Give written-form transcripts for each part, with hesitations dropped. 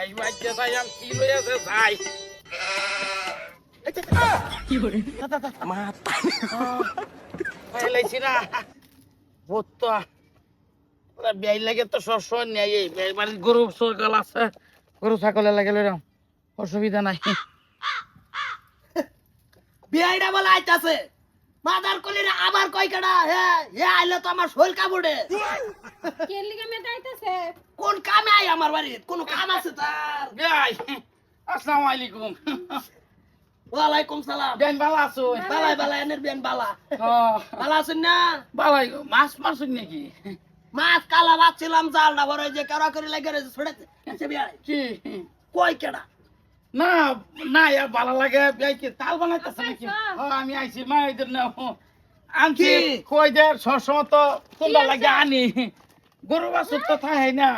এই বাচ্চা ভাই আম কি লইয়াছে যাই কি করে মাথা ফাইলাইছি না বত্তা ওরা বিয়াই লাগে তো সবসময় নেই এই বাড়ির গরু সকাল আছে গরু ছাগলে লাগে লইরাম অসুবিধা নাই বিয়াইটা বলে আইতাছে মাদার কলির আবার কয় কাটা হ্যাঁ হে আইলে তো আমার শৈল কাপড়ে কে লিগে মেটাইতেছে কোন কামে আই আমার বাড়ি কোন কাম আছে তার বিয়াই আসসালামু আলাইকুম ওয়ালাইকুম সালাম বেন ভালো আছো বালাই বালাই এনের বিয়ান বালা বালা আছেন না বালাই মাছ মারছুন নাকি মাছ কালা বাচ্ছিলাম জালটা বড় যে কারা করে লাগে রে ছড়েছে আচ্ছা বিয়াই কি কয় কেডা না না ইয়া ভালো লাগে বিয়াই কি তাল বানাইতেছে নাকি আমি আইছি মা এদের না আনছি কি? কই দে সবসময় তো তোমরা লাগে আনি গরু বাছুর তো থাকে না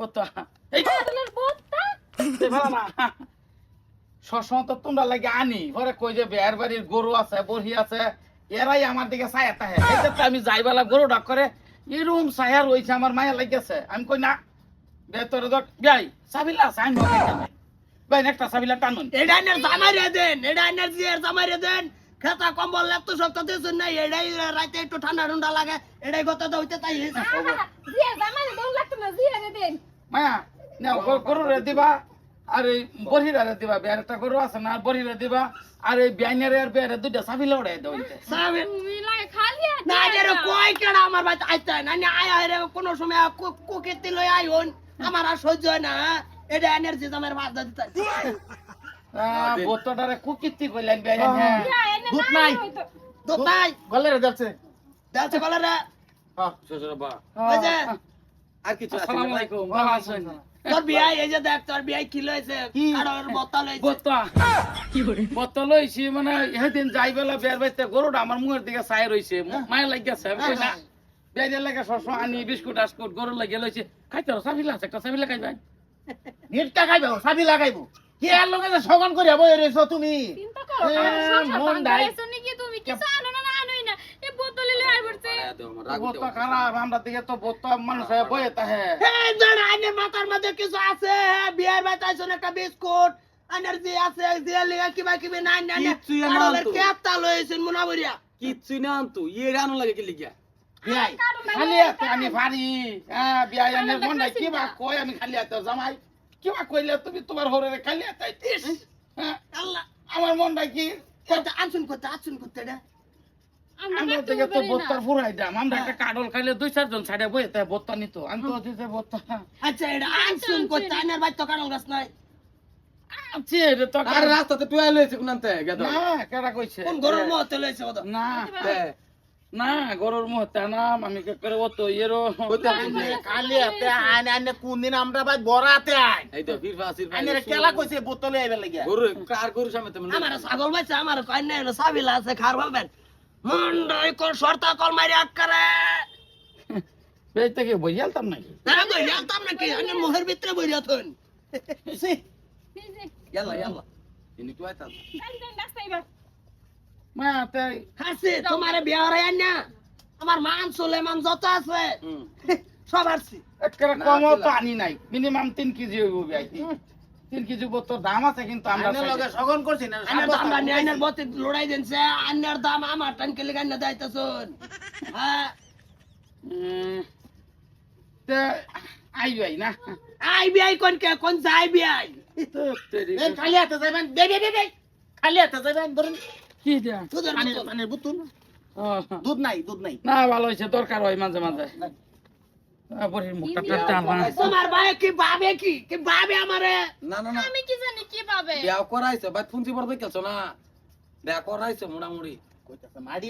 কত এই কাটলের বত্তা ভালো না সবসময় তো তোমরা লাগে আনি পরে কই যে বিয়ার বাড়ির গরু আছে বড়ি আছে এরাই আমার দিকে ছায়া থাকে এটা তো আমি যাইবেলা গরু ডাক করে এরকম ছায়া রয়েছে আমার মায়া লাগিয়েছে আমি কই না বেতরে ধর বিয়াই সাবিলা আছে আমি ভাই একটা সাবিলা টানুন এটা এনের জামাই রে দেন এটা এনের জিয়ার জামাই রে দেন খেতা কম্বল এত শক্ত দিয়েছেন না এটাই রাতে একটু ঠান্ডা ঠান্ডা লাগে এটাই গত হইতে তাই হয়েছে জিয়া জামাই দৌড় লাগতো না জিয়া রে দেন মায়া না গরু রে দিবা আর এই বড়িরা রে দিবা বিয়ার একটা গরু আছে না বড়িরা দিবা আর এই বিয়াইনের আর বিয়ারে দুইটা সাবিলা উড়াই দাও সাবেন তুমি লাগে খালি হাতে না যে আইছো। কয় কেডা আমার বাড়িতে আইতে না না আয়া রে কোন সময় কুকেতে লই আইন আমার আর সহ্য হয় না এটা এনার্জি আমার বাদ দিতে বোতটারে কুকিতি কইলেন বিয়াই হ্যাঁ জিয়া, এনে দুধ না নাই হইতো। তো তাই গলে রে যাচ্ছে দেখছে বলে রে ওই যে আর কিছু আসসালামু আলাইকুম ভালো আছেন তোর বিয়াই এই যে দেখ তোর বিয়াই কি লইছে কি? কারোর বোতল লইছে বোতা কি করে বোতল লইছি মানে সেদিন যাইবেলা বের বাইতে গরুটা আমার মুখের দিকে চাই রইছে মায়া লাগিয়েছে আমি কই না বেজের লাগে সবসময় আনি বিস্কুট আস্কুট গরু লাগিয়ে লইছে খাইতে সাবিলা আছে একটা সাবিলা খাইবেন নিটটা খাইব সাবি লাগাইব কি আর লগে যে সগন করিয়া বই রইছো তুমি চিন্তা করো এ, আমার সংসার মন ভাঙা নাই। হয়েছে নাকি তুমি কিছু আনো না আনোই না এই বোতলে লই আইবছে বোতা খারাপ আমরা দিকে তো বোতা মানুষ বয়ে তাহে এই ধর আইনের মাথার মধ্যে কিছু আছে বিয়ার বাইতাইছো একটা বিস্কুট এনার্জি আছে জিয়া লিগা কিবা কিবি নাই না কিচ্ছুই আনো কারোর তো। কেপটা লইছেন মুনা বরিয়া কিচ্ছুই না আনতো ইয়ে রানো লাগে কি লিখিয়া বিয়াই খালি হাতে আমি পারি হ্যাঁ বিয়াই এনে মন নাই কিবা কই আমি খালি হাতে জামাই কিবা কইলে তুমি তোমার হরে খালি হাতে আইতিস হ্যাঁ আল্লাহ আমার মন নাই কি কত আনছুন করতে রে আমরা দিকে তো বোত্তার ফুরাই দাম আমরা একটা কাডল খাইলে 2-4 জন ছাড়ে বয়ে তাই বোত্তা নিত আমি তো দিতে বোত্তা আচ্ছা এটা আনছুন করতে আইনের বাইত তো কারণ গাছ নাই আছে রে তো আর রাস্তাতে টুয়া লইছে কোনতে গেদ না কেডা কইছে কোন গরুর মহতে লইছে কত না না গরুর মুহূর্তে না আমি কে করে ও তো এরো খালি হাতে আইন আইনে কোন দিন আমরা ভাই বড়াতে আইন এই তো ফিরফা সিরফা আইনের কেলা কইছে বোতলে আইবে লাগিয়া গরু কার গরু সামনে তুমি আমার ছাগল বাইছে আমার কয় নাই সাবিলা আছে খার বলবেন মন্ডই কোন শর্তা কল মারি আক্কারে বেই থেকে বইয়ালতাম নাকি না কই জানতাম নাকি আইনের মোহের ভিতরে বইরা থন ইয়াল্লা ইয়াল্লা ইনি টুয়া তা মা তাই হাসি তোমারে বিয়া হরাই আইনা আমার মান সুলেমান যত আছে সব আসছি একবারে কম তো আনি নাই মিনিমাম 3 কেজি হইব ভাই 3 কেজি বোতল দাম আছে কিন্তু আমরা আইনের লগে সগন করছি না আইনের দাম না আইনের বতে লড়াই দেনছে আইনের দাম আমার টান কে লাগাই না দাইতাছুন হ্যাঁ তে আই ভাই না আই বিআই কোন যাই বিআই তো তেরি এই খালি হাতে যাবেন বে খালি হাতে যাবেন ধরুন কি দা তোদের পানির মতো। পানির বোতল দুধ নাই না ভালো হইছে দরকার হয় মাঝে মাঝে বড়ির মুখটা টাটা তোমার ভাই কি ভাবে আমারে না না না আমি কি জানি কি পাবে বিয়া করাইছে বাই ফুনছি বড় দেখছো না বিয়া করাইছে মোটামুটি কইতাছে মাড়ি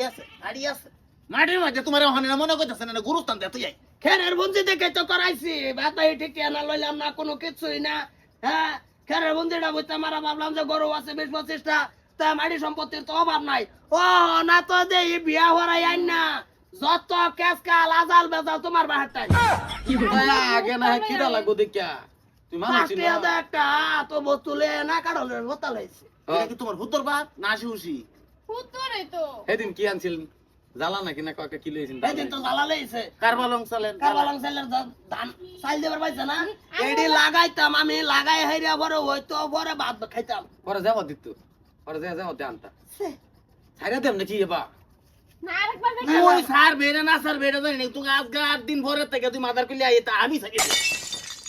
আছে মাটির মাঝে তোমার ওখানে মনে কইতাছে না গুরুস্থান দে তুই খেরের বঞ্জি দেখে তো করাইছি বাতাই ঠিক না লইলাম না কোনো কিছুই না হ্যাঁ খেরের বঞ্জিটা বইতে মারা ভাবলাম যে গরু আছে 20-25টা তা মাড়ি সম্পত্তির তো অভাব নাই ও না তো দে বিয়া হরাই আইন না যত কেসকাল আজাল বেজাল তোমার বাহারটাই আগে না কিডা লাগো দেখিয়া তুই মানুষ পাঁচটি হাজার একটা তো বতুলে না কাড়লের বোতল হয়েছে এটা কি তোমার হুতর বাপ না শিউসি উত্তরে তো সেদিন কি আনছিলেন জ্বালা নাকি না কয়েকটা কিলো হয়েছেন এই দিন তো জ্বালা লইছে কারবালং চালেন কারবালং চাইলের ধান চাইল দেবার পাইছে না এডি লাগাইতাম আমি লাগাই হাইরা বড় হইতো বড় ভাত খাইতাম পরে যাব দিত পরে যাব আনতা ছাইরা দেম নাকি এবা না আরেকবার তুই স্যার বেড়ে না স্যার বেড়ে জানি তুই আজকে 8 দিন ভরে থেকে তুই মাদার কইলি আইতা আমি থাকি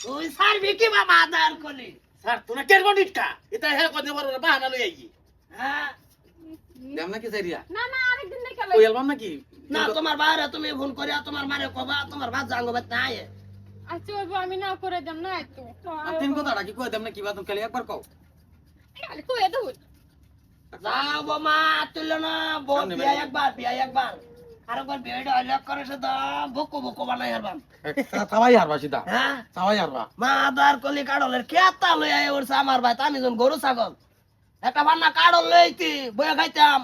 তুই সারবি কি বাবা আদার কলি স্যার তোরা কেন বডিটকা এটা হে কত বড় বাহানা লই আইছি হ্যাঁ দেম নাকি চাইরিয়া না না আরেকদিন দেখে ওই অ্যালবাম নাকি না তোমার বাইরে তুমি ফোন করিয়া তোমার মারে কবা তোমার ভাত জাঙ্গ ভাত নাই আচ্ছা ওই আমি না করে দেম না একটু আর তিন কথাটা কি কই দেম নাকি বা তুমি খালি একবার কও খালি তুই এত যাও বোমা তুইল না বহুত বিয়া একবার আরেকবার বিয়েটা হইলে করে সে বকো বকো বানাই হারবাম সবাই হারবা সিধা হ্যাঁ সবাই হারবা মা আদার কলি কাড়লের কেতা লই আই ওরছে আমার ভাই আমি যখন গরু ছাগল একটা বান্না কাড়ল লইতি বয়ে খাইতাম